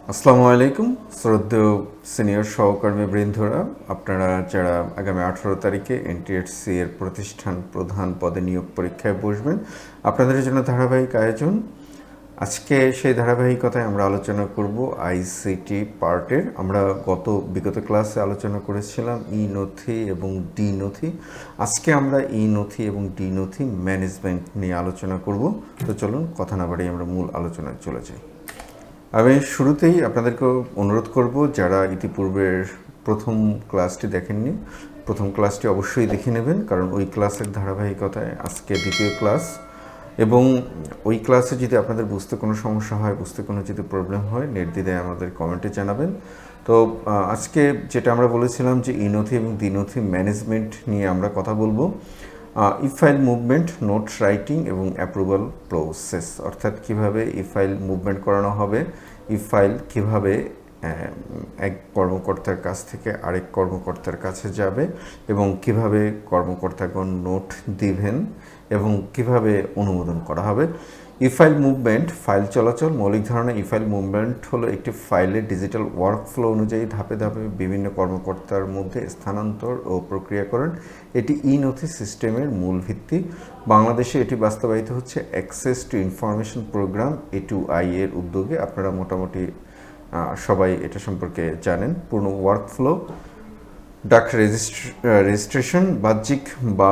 আসসালামু আলাইকুম শ্রদ্ধেয় সিনিয়র সহকর্মী বৃন্দরা, আপনারা যারা আগামী 18 তারিখে এনটিএসসি এর প্রতিষ্ঠান প্রধান পদে নিয়োগ পরীক্ষায় বসবেন, আপনাদের জন্য ধারাবাহিক আয়োজন। আজকে সেই ধারাবাহিকতায় আমরা আলোচনা করব আইসিটি পার্টের। আমরা বিগত ক্লাসে আলোচনা করেছিলাম ই নথি এবং ডি নথি। আজকে আমরা ই নথি এবং ডি নথি ম্যানেজমেন্ট নিয়ে আলোচনা করব। তো চলুন কথা না বাড়িয়ে আমরা মূল আলোচনায় চলে যাই। আমি শুরুতেই আপনাদেরকে অনুরোধ করব, যারা ইতিপূর্বের প্রথম ক্লাসটি দেখেননি, প্রথম ক্লাসটি অবশ্যই দেখে নেবেন, কারণ ওই ক্লাসের ধারাবাহিকতায় আজকে দ্বিতীয় ক্লাস। এবং ওই ক্লাসে যদি আপনাদের বুঝতে কোনো সমস্যা হয়, বুঝতে কোনো যদি প্রবলেম হয়, নির্দ্বিধায় আমাদের কমেন্টে জানাবেন। তো আজকে যেটা আমরা বলেছিলাম যে ই নথি এবং দ্বি নথি ম্যানেজমেন্ট নিয়ে আমরা কথা বলবো। ই ফাইল মুভমেন্ট, নোট রাইটিং এবং অ্যাপ্রুভাল প্রসেস, অর্থাৎ কিভাবে ই ফাইল মুভমেন্ট করানো হবে, ই ফাইল কিভাবে এক কর্মকর্তার কাছ থেকে আরেক কর্মকর্তার কাছে যাবে এবং কিভাবে কর্মকর্তাগণ নোট দিবেন এবং কিভাবে অনুমোদন করা হবে। ই ফাইল মুভমেন্ট, ফাইল চলাচল। মৌলিক ধারণা, ই ফাইল মুভমেন্ট হলো একটি ফাইলের ডিজিটাল ওয়ার্কফ্লো অনুযায়ী ধাপে ধাপে বিভিন্ন কর্মকর্তার মধ্যে স্থানান্তর ও প্রক্রিয়াকরণ। এটি ই নথি সিস্টেমের মূল ভিত্তি। বাংলাদেশে এটি বাস্তবায়িত হচ্ছে access to information programme A2I এর উদ্যোগে। আপনারা মোটামুটি সবাই এটা সম্পর্কে জানেন। পূর্ণ ওয়ার্কফ্লো, ডাক রেজিস্ট্রেশন, বাহ্যিক বা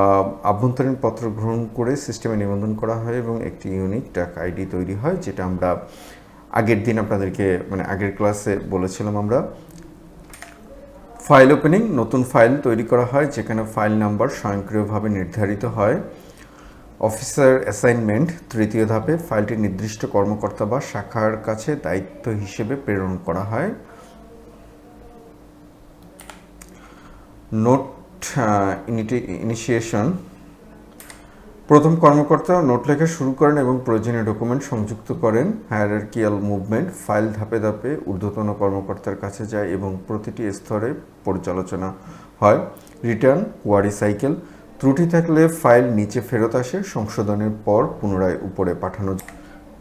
আভ্যন্তরীণ পত্র গ্রহণ করে সিস্টেমে নিবন্ধন করা হয় এবং একটি ইউনিক ডাক আইডি তৈরি হয়, যেটা আমরা আগের দিন আপনাদেরকে আগের ক্লাসে বলেছিলাম। আমরা ফাইল ওপেনিং, নতুন ফাইল তৈরি করা হয় যেখানে ফাইল নাম্বার স্বয়ংক্রিয়ভাবে নির্ধারিত হয়। অফিসার অ্যাসাইনমেন্ট, তৃতীয় ধাপে ফাইলটি নির্দিষ্ট কর্মকর্তা বা শাখার কাছে দায়িত্ব হিসেবে প্রেরণ করা হয়। নোট ইনিশিয়েশন, প্রথম কর্মকর্তা নোট লেখা শুরু করেন এবং প্রয়োজনীয় ডকুমেন্ট সংযুক্ত করেন। হায়ারার্কিয়াল মুভমেন্ট, ফাইল ধাপে ধাপে ঊর্ধ্বতন কর্মকর্তার কাছে যায় এবং প্রতিটি স্তরে পর্যালোচনা হয়। রিটার্ন কোয়ারি সাইকেল, ত্রুটি থাকলে ফাইল নিচে ফেরত আসে, সংশোধনের পর পুনরায় উপরে পাঠানো।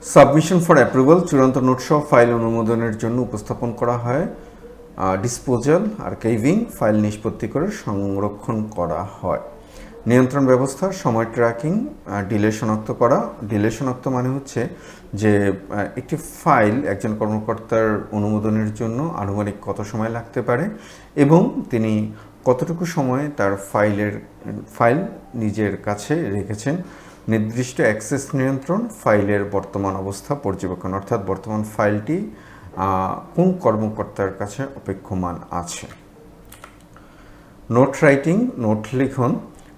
সাবমিশন ফর অ্যাপ্রুভাল, চূড়ান্ত নোটসহ ফাইল অনুমোদনের জন্য উপস্থাপন করা হয়। ডিসপোজাল, আর্কাইভিং, ফাইল নিষ্পত্তি করে সংরক্ষণ করা হয়। নিয়ন্ত্রণ ব্যবস্থা, সময় ট্র্যাকিং, ডিলে শনাক্ত করা। ডিলে শনাক্ত মানে হচ্ছে যে একটি ফাইল একজন কর্মকর্তার অনুমোদনের জন্য আনুমানিক কত সময় লাগতে পারে এবং তিনি কতটুকু সময় তার ফাইল নিজের কাছে রেখেছেন। নির্দিষ্ট অ্যাক্সেস নিয়ন্ত্রণ, ফাইলের বর্তমান অবস্থা পর্যবেক্ষণ, অর্থাৎ বর্তমান ফাইলটি কোন কর্মকর্তার কাছে অপেক্ষমান আছে। নোট রাইটিং, নোট লিখন।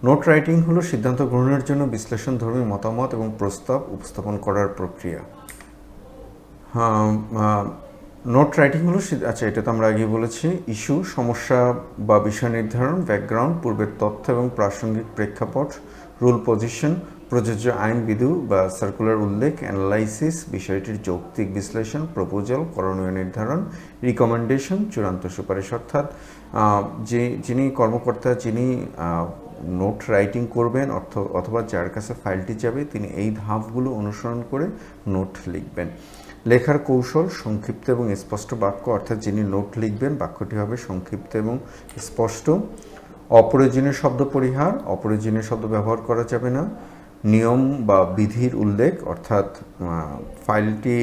নোট রাইটিং হলো সিদ্ধান্ত গ্রহণের জন্য বিশ্লেষণধর্মী মতামত এবং প্রস্তাব উপস্থাপন করার প্রক্রিয়া। নোট রাইটিং হলো এটা তো আমরা আগে বলেছি। ইস্যু, সমস্যা বা বিষয় নির্ধারণ। ব্যাকগ্রাউন্ড, পূর্বের তথ্য এবং প্রাসঙ্গিক প্রেক্ষাপট। রুল পজিশন, প্রযোজ্য আইন বিধি বা সার্কুলার উল্লেখ। অ্যানালাইসিস, বিষয়টির যৌক্তিক বিশ্লেষণ। প্রপোজাল, করণীয় নির্ধারণ। রিকমেন্ডেশন, চূড়ান্ত সুপারিশ, অর্থাৎ যিনি কর্মকর্তা যিনি নোট রাইটিং করবেন অথবা যার কাছে ফাইলটি যাবে, তিনি এই ধাপগুলো অনুসরণ করে নোট লিখবেন। লেখার কৌশল, সংক্ষিপ্ত এবং স্পষ্ট বাক্য, অর্থাৎ যিনি নোট লিখবেন বাক্যটি হবে সংক্ষিপ্ত এবং স্পষ্ট। অপ্রয়োজনীয় শব্দ পরিহার, অপ্রয়োজনীয় শব্দ ব্যবহার করা যাবে না। নিয়ম বা বিধির উল্লেখ, অর্থাৎ ফাইলটি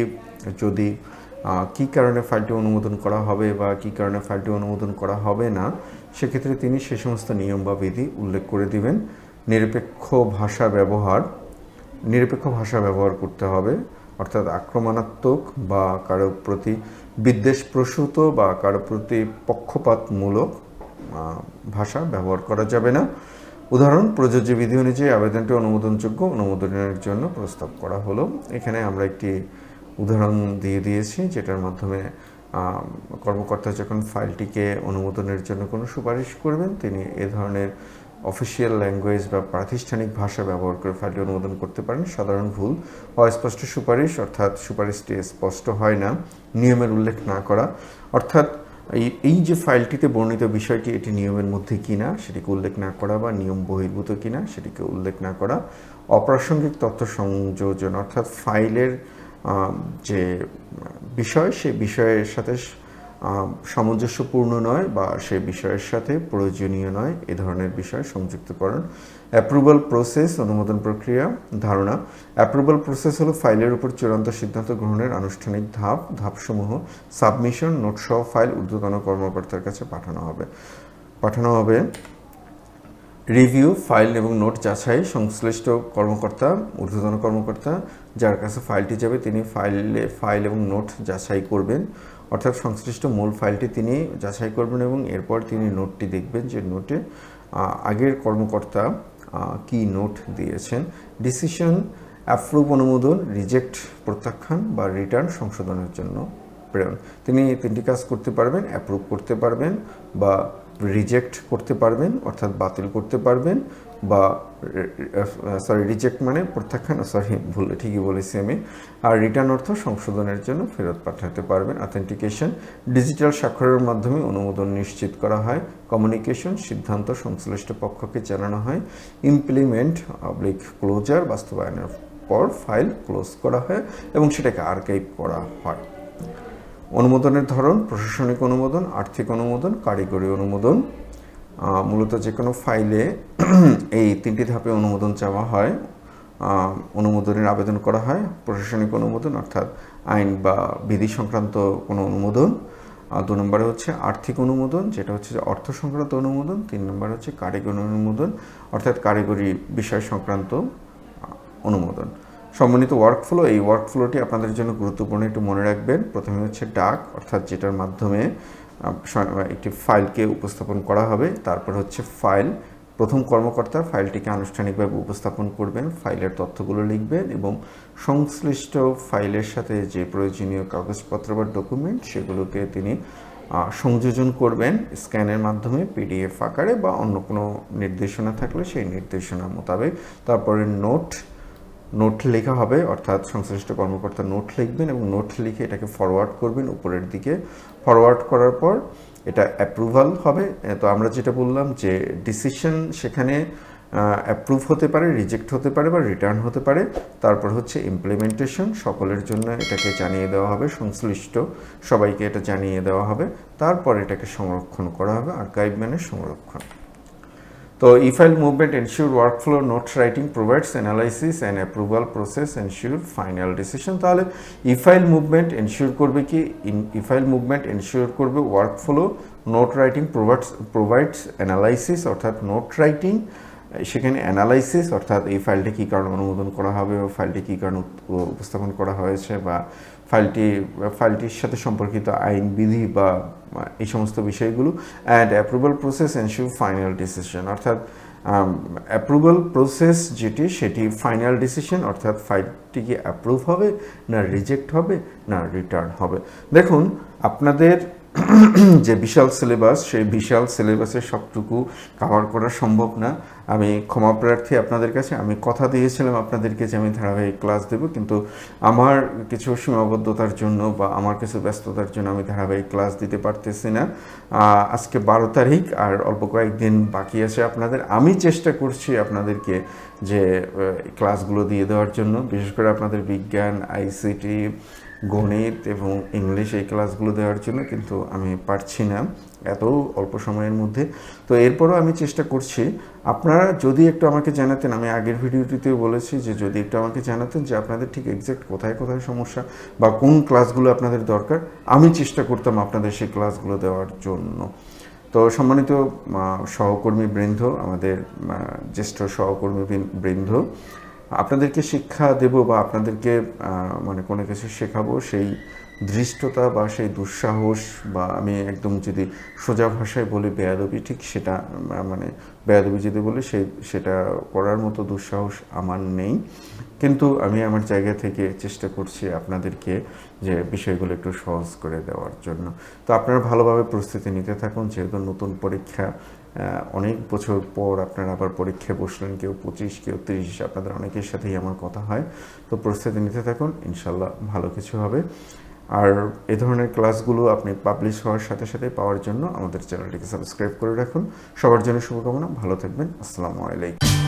যদি কী কারণে ফাইলটি অনুমোদন করা হবে বা কী কারণে ফাইলটি অনুমোদন করা হবে না, সেক্ষেত্রে তিনি সে সমস্ত নিয়ম বা বিধি উল্লেখ করে দিবেন। নিরপেক্ষ ভাষা ব্যবহার করতে হবে, অর্থাৎ আক্রমণাত্মক বা কারো প্রতি বিদ্বেষপ্রসূত বা কারো প্রতি পক্ষপাতমূলক ভাষা ব্যবহার করা যাবে না। উদাহরণ, প্রযোজ্য বিধি অনুযায়ী আবেদনটি অনুমোদনযোগ্য, অনুমোদনের জন্য প্রস্তাব করা হলো। এখানে আমরা একটি উদাহরণ দিয়েছি, যেটার মাধ্যমে কর্মকর্তা যখন ফাইলটিকে অনুমোদনের জন্য কোনো সুপারিশ করবেন, তিনি এ ধরনের অফিসিয়াল ল্যাঙ্গুয়েজ বা প্রাতিষ্ঠানিক ভাষা ব্যবহার করে ফাইলটি অনুমোদন করতে পারেন। সাধারণ ভুল, অস্পষ্ট সুপারিশ, অর্থাৎ সুপারিশটি স্পষ্ট হয় না। নিয়মের উল্লেখ না করা, অর্থাৎ এই যে ফাইলটিতে বর্ণিত বিষয়টি এটি নিয়মের মধ্যে কিনা সেটিকে উল্লেখ না করা বা নিয়ম বহির্ভূত কিনা সেটিকে উল্লেখ না করা। অপ্রাসঙ্গিক তথ্য সংযোজন, অর্থাৎ ফাইলের যে বিষয় সেই বিষয়ের সাথে সামঞ্জস্যপূর্ণ নয় বা সেই বিষয়ের সাথে প্রয়োজনীয় নয় এ ধরনের বিষয় সংযুক্তকরণ। অ্যাপ্রুভাল প্রসেস, অনুমোদন প্রক্রিয়া। ধারণা: অ্যাপ্রুভাল প্রসেস হলো ফাইলের উপর চূড়ান্ত সিদ্ধান্ত গ্রহণের আনুষ্ঠানিক ধাপসমূহ। সাবমিশন: নোট সহ ফাইল ঊর্ধ্বতন কর্মকর্তার কাছে পাঠানো হবে। রিভিউ: ফাইল এবং নোট যাচাই। সংশ্লিষ্ট কর্মকর্তা, ঊর্ধ্বতন কর্মকর্তা যার কাছে ফাইলটি যাবে তিনি ফাইল এবং নোট যাচাই করবেন, অর্থাৎ সংশ্লিষ্ট মূল ফাইলটি তিনি যাচাই করবেন এবং এরপর তিনি নোটটি দেখবেন যে নোটে আগের কর্মকর্তা কি নোট দিয়েছেন। ডিসিশন: অ্যাপ্রুভ অনুমোদন, রিজেক্ট প্রত্যাখ্যান বা রিটার্ন সংশোধনের জন্য প্রেরণ। তিনি তিনটি কাজ করতে পারবেন: অ্যাপ্রুভ করতে পারবেন বা রিজেক্ট করতে পারবেন অর্থাৎ বাতিল করতে পারবেন বা রিজেক্ট মানে প্রত্যাখ্যান, ঠিকই বলেছি আমি। আর রিটার্ন অর্থ সংশোধনের জন্য ফেরত পাঠাতে পারবেন। অথেন্টিকেশন: ডিজিটাল স্বাক্ষরের মাধ্যমে অনুমোদন নিশ্চিত করা হয়। কমিউনিকেশন: সিদ্ধান্ত সংশ্লিষ্ট পক্ষকে জানানো হয়। ইমপ্লিমেন্ট ক্লোজার: বাস্তবায়নের পর ফাইল ক্লোজ করা হয় এবং সেটাকে আর্কাইভ করা হয়। অনুমোদনের ধরন: প্রশাসনিক অনুমোদন, আর্থিক অনুমোদন, কারিগরি অনুমোদন। মূলত যে কোনো ফাইলে এই তিনটি ধাপে অনুমোদন চাওয়া হয়, অনুমোদনের আবেদন করা হয়। প্রশাসনিক অনুমোদন অর্থাৎ আইন বা বিধি সংক্রান্ত কোনো অনুমোদন। 2 নম্বরে হচ্ছে আর্থিক অনুমোদন, যেটা হচ্ছে অর্থ সংক্রান্ত অনুমোদন। 3 নম্বরে হচ্ছে কারিগরি অনুমোদন অর্থাৎ কারিগরি বিষয় সংক্রান্ত অনুমোদন। সম্মানিত ওয়ার্কফ্লো: এই ওয়ার্কফ্লোটি আপনাদের জন্য গুরুত্বপূর্ণ, একটু মনে রাখবেন। প্রথমে হচ্ছে ডাক অর্থাৎ যেটার মাধ্যমে একটি ফাইলকে উপস্থাপন করা হবে। তারপর হচ্ছে ফাইল, প্রথম কর্মকর্তা ফাইলটিকে আনুষ্ঠানিকভাবে উপস্থাপন করবেন, ফাইলের তথ্যগুলো লিখবেন এবং সংশ্লিষ্ট ফাইলের সাথে যে প্রয়োজনীয় কাগজপত্র বা ডকুমেন্ট সেগুলোকে তিনি সংযোজন করবেন স্ক্যানের মাধ্যমে, পিডিএফ আকারে বা অন্য কোনো নির্দেশনা থাকলে সেই নির্দেশনা মোতাবেক। তারপরে নোট লেখা হবে অর্থাৎ সংশ্লিষ্ট কর্মকর্তা নোট লিখবেন এবং নোট লিখে এটাকে ফরওয়ার্ড করবেন উপরের দিকে। ফরওয়ার্ড করার পর এটা অ্যাপ্রুভাল হবে। তো আমরা যেটা বললাম যে ডিসিশন সেখানে অ্যাপ্রুভ হতে পারে, রিজেক্ট হতে পারে বা রিটার্ন হতে পারে। তারপর হচ্ছে ইমপ্লিমেন্টেশন, সকলের জন্য এটাকে জানিয়ে দেওয়া হবে, সংশ্লিষ্ট সবাইকে এটা জানিয়ে দেওয়া হবে। তারপর এটাকে সংরক্ষণ করা হবে, আর্কাইভ মানে সংরক্ষণ। তো e-file movement ensure workflow, note writing provides analysis and approval process ensure final decision। তাহলে e-file movement ensure করবে কি? e-file movement ensure করবে workflow, note writing provides analysis অর্থাৎ note writing, সেখানে অ্যানালাইসিস অর্থাৎ এই ফাইলটি কী কারণে অনুমোদন করা হবে বা ফাইলটি কী কারণে উপস্থাপন করা হয়েছে বা ফাইলটির সাথে সম্পর্কিত আইন বিধি বা এই সমস্ত বিষয়গুলো। And approval process ensure final decision অর্থাৎ অ্যাপ্রুভাল প্রসেস যেটি সেটি ফাইনাল ডিসিশন অর্থাৎ ফাইলটি কি অ্যাপ্রুভ হবে না রিজেক্ট হবে না রিটার্ন হবে। দেখুন আপনাদের যে বিশাল সিলেবাস, সেই বিশাল সিলেবাসের সবটুকু কভার করা সম্ভব না। আমি ক্ষমা প্রার্থী আপনাদের কাছে। আমি কথা দিয়েছিলাম আপনাদেরকে যে আমি ধারাবাহিক ক্লাস দেব, কিন্তু আমার কিছু সীমাবদ্ধতার জন্য বা আমার কিছু ব্যস্ততার জন্য আমি ধারাবাহিক ক্লাস দিতে পারতেছি না। আজকে 12 তারিখ আর অল্প কয়েকদিন বাকি আছে আপনাদের। আমি চেষ্টা করছি আপনাদেরকে যে ক্লাসগুলো দিয়ে দেওয়ার জন্য, বিশেষ করে আপনাদের বিজ্ঞান, আইসিটি, গণিত এবং ইংলিশ এই ক্লাসগুলো দেওয়ার জন্য, কিন্তু আমি পারছি না এত অল্প সময়ের মধ্যে। তো এরপরও আমি চেষ্টা করছি। আপনারা যদি একটু আমাকে জানাতেন, আমি আগের ভিডিওটিতেও বলেছি যে যদি একটু আমাকে জানাতেন যে আপনাদের ঠিক এক্স্যাক্ট কোথায় কোথায় সমস্যা বা কোন ক্লাসগুলো আপনাদের দরকার, আমি চেষ্টা করতাম আপনাদের সেই ক্লাসগুলো দেওয়ার জন্য। তো সম্মানিত সহকর্মী বৃন্দ, আমাদের জ্যেষ্ঠ সহকর্মী বৃন্দ, আপনাদেরকে শিক্ষা দেব বা আপনাদেরকে মানে কোনো কিছু শেখাবো, সেই ধৃষ্টতা বা সেই দুঃসাহস বা আমি একদম যদি সোজা ভাষায় বলি বেয়াদবি, ঠিক সেটা মানে বেয়াদবি যদি বলি সেটা করার মতো দুঃসাহস আমার নেই। কিন্তু আমি আমার জায়গা থেকে চেষ্টা করছি আপনাদেরকে যে বিষয়গুলো একটু সহজ করে দেওয়ার জন্য। তো আপনারা ভালোভাবে প্রস্তুতি নিতে থাকুন, যেহেতু নতুন পরীক্ষা, অনেক বছর পর আপনারা আবার পরীক্ষায় বসলেন, কেউ 25 কেউ 30, আপনাদের অনেকের সাথেই আমার কথা হয়। তো প্রস্তুতি নিতে থাকুন, ইনশাল্লাহ ভালো কিছু হবে। আর এই ধরনের ক্লাসগুলো আপনি পাবলিশ হওয়ার সাথে সাথে পাওয়ার জন্য আমাদের চ্যানেলটিকে সাবস্ক্রাইব করে রাখুন। সবার জন্য শুভকামনা, ভালো থাকবেন, আসসালামু আলাইকুম।